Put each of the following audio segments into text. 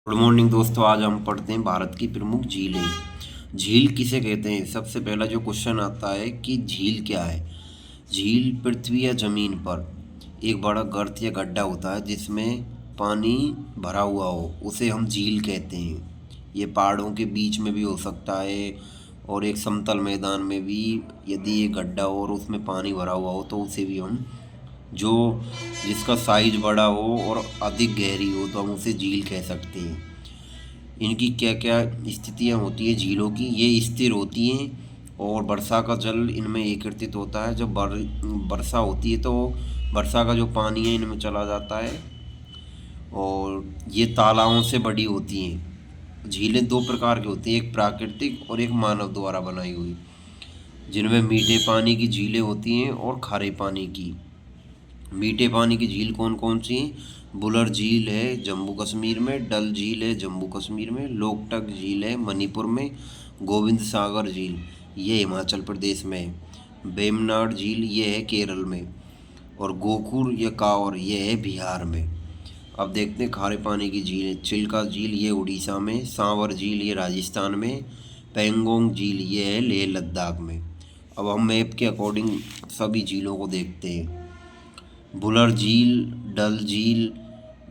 Good morning दोस्तों। आज हम पढ़ते हैं भारत की प्रमुख झीलें। झील किसे कहते हैं? सबसे पहला जो क्वेश्चन आता है कि झील क्या है। झील पृथ्वी या जमीन पर एक बड़ा गर्त या गड्ढा होता है जिसमें पानी भरा हुआ हो, उसे हम झील कहते हैं। ये पहाड़ों के बीच में भी हो सकता है और एक समतल मैदान में भी। यदि ये गड्ढा हो और उसमें पानी भरा हुआ हो तो उसे भी हम जो जिसका साइज बड़ा हो और अधिक गहरी हो तो हम उसे झील कह सकते हैं। इनकी क्या क्या स्थितियाँ होती है झीलों की? ये स्थिर होती हैं और वर्षा का जल इनमें एकत्रित होता है। जब वर्षा होती है तो वर्षा का जो पानी है इनमें चला जाता है और ये तालाबों से बड़ी होती हैं। झीलें दो प्रकार की होती हैं, एक प्राकृतिक और एक मानव द्वारा बनाई हुई, जिनमें मीठे पानी की झीलें होती हैं और खारे पानी की। मीठे पानी की झील कौन कौन सी हैं? बुलर झील है जम्मू कश्मीर में, डल झील है जम्मू कश्मीर में, लोकटक झील है मणिपुर में, गोविंद सागर झील ये हिमाचल प्रदेश में है, वेमनाड झील ये है केरल में, और गोकुर या कावर ये है बिहार में। अब देखते हैं खारे पानी की झील। चिल्का झील ये उड़ीसा में, सांवर झील ये राजस्थान में, पेंगोंग झील ये है लेह लद्दाख में। अब हम मैप के अकॉर्डिंग सभी झीलों को देखते हैं। बुलर झील, डल झील,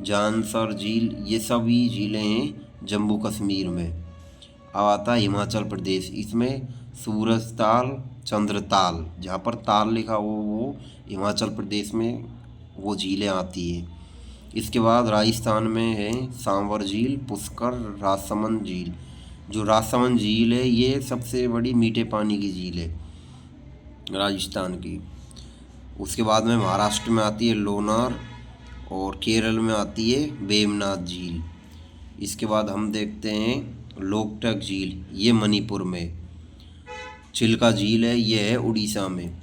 जानसर झील ये सभी झीलें हैं जम्मू कश्मीर में। अब आता है हिमाचल प्रदेश। इसमें सूरज ताल, चंद्रताल, जहाँ पर ताल लिखा हो वो हिमाचल प्रदेश में वो झीलें आती हैं। इसके बाद राजस्थान में है सांवर झील, पुष्कर, राजसमंद झील। जो राजसमंद झील है ये सबसे बड़ी मीठे पानी की झील है राजस्थान की। उसके बाद में महाराष्ट्र में आती है लोनार और केरल में आती है वेमनाथ झील। इसके बाद हम देखते हैं लोकटक झील ये मणिपुर में, चिल्का झील है ये है उड़ीसा में,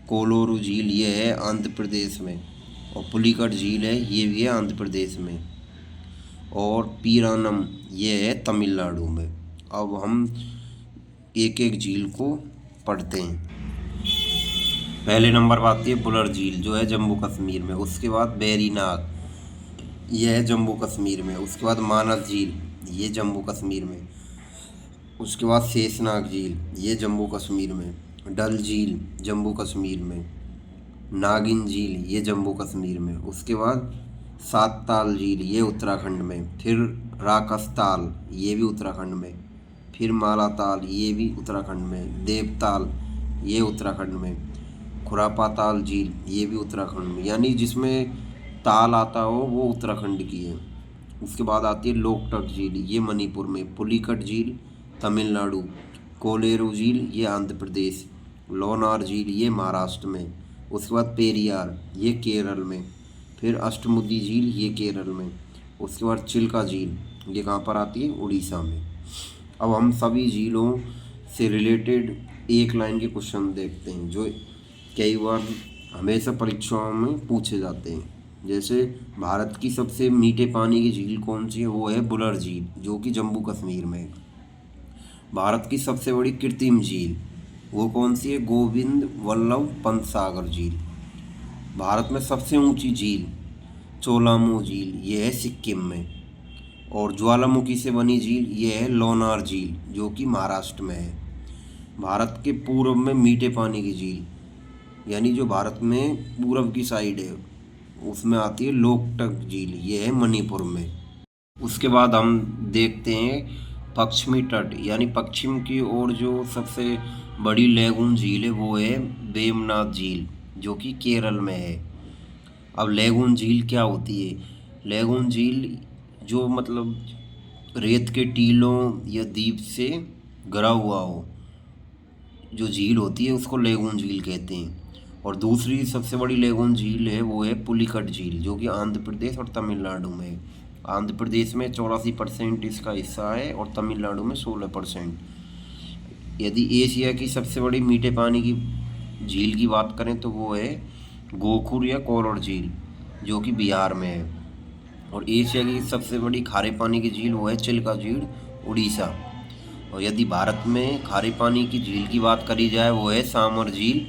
कोलोरू झील ये है आंध्र प्रदेश में, और पुलिकट झील है ये भी है आंध्र प्रदेश में, और पीरानम ये है तमिलनाडु में। अब हम एक एक झील को पढ़ते हैं। पहले नंबर पर आती है बुलर झील जो है जम्मू कश्मीर में। उसके बाद बेरीनाग ये है जम्मू कश्मीर में। उसके बाद मानस झील ये जम्मू कश्मीर में। उसके बाद शेषनाग झील ये जम्मू कश्मीर में। डल झील जम्मू कश्मीर में। नागिन झील ये जम्मू कश्मीर में। उसके बाद सातताल झील ये उत्तराखंड में। फिर राकसताल ये भी उत्तराखंड में। फिर मालाताल ये भी उत्तराखंड में। देवताल ये उत्तराखंड में। खुरापाताल झील ये भी उत्तराखंड में, यानी जिसमें ताल आता हो वो उत्तराखंड की है। उसके बाद आती है लोकटक झील ये मणिपुर में। पुलिकट झील तमिलनाडु। कोलेरू झील ये आंध्र प्रदेश। लोनार झील ये महाराष्ट्र में। उसके बाद पेरियार ये केरल में। फिर अष्टमुदी झील ये केरल में। उसके बाद चिल्का झील ये कहाँ पर आती है? उड़ीसा में। अब हम सभी झीलों से रिलेटेड एक लाइन के क्वेश्चन देखते हैं जो कई बार हमेशा परीक्षाओं में पूछे जाते हैं। जैसे भारत की सबसे मीठे पानी की झील कौन सी है? वो है बुलर झील जो कि जम्मू कश्मीर में है। भारत की सबसे बड़ी कृत्रिम झील वो कौन सी है? गोविंद वल्लभ पंत सागर झील। भारत में सबसे ऊंची झील चोलामू झील ये है सिक्किम में। और ज्वालामुखी से बनी झील ये है लोनार झील जो कि महाराष्ट्र में है। भारत के पूर्व में मीठे पानी की झील, यानी जो भारत में पूर्व की साइड है उसमें आती है लोकटक झील ये है मणिपुर में। उसके बाद हम देखते हैं पश्चिमी तट यानी पश्चिम की ओर जो सबसे बड़ी लैगून झील है वो है वेमनाथ झील जो कि केरल में है। अब लैगून झील क्या होती है? लैगून झील जो मतलब रेत के टीलों या द्वीप से घिरा हुआ हो जो झील होती है उसको लैगून झील कहते हैं। और दूसरी सबसे बड़ी लैगून झील है वो है पुलिकट झील जो कि आंध्र प्रदेश और तमिलनाडु में है। आंध्र प्रदेश में 84% इसका हिस्सा है और तमिलनाडु में 16%। यदि एशिया की सबसे बड़ी मीठे पानी की झील की बात करें तो वो है गोकुर या कोरड़ झील जो कि बिहार में है। और एशिया की सबसे बड़ी खारे पानी की झील वो है चिल्का झील उड़ीसा। और यदि भारत में खारे पानी की झील की बात करी जाए वो है सांवर झील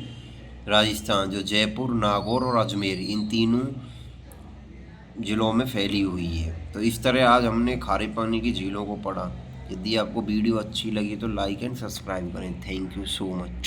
राजस्थान जो जयपुर, नागौर और अजमेर इन तीनों जिलों में फैली हुई है। तो इस तरह आज हमने खारे पानी की झीलों को पढ़ा। यदि आपको वीडियो अच्छी लगी तो लाइक एंड सब्सक्राइब करें। Thank you so much.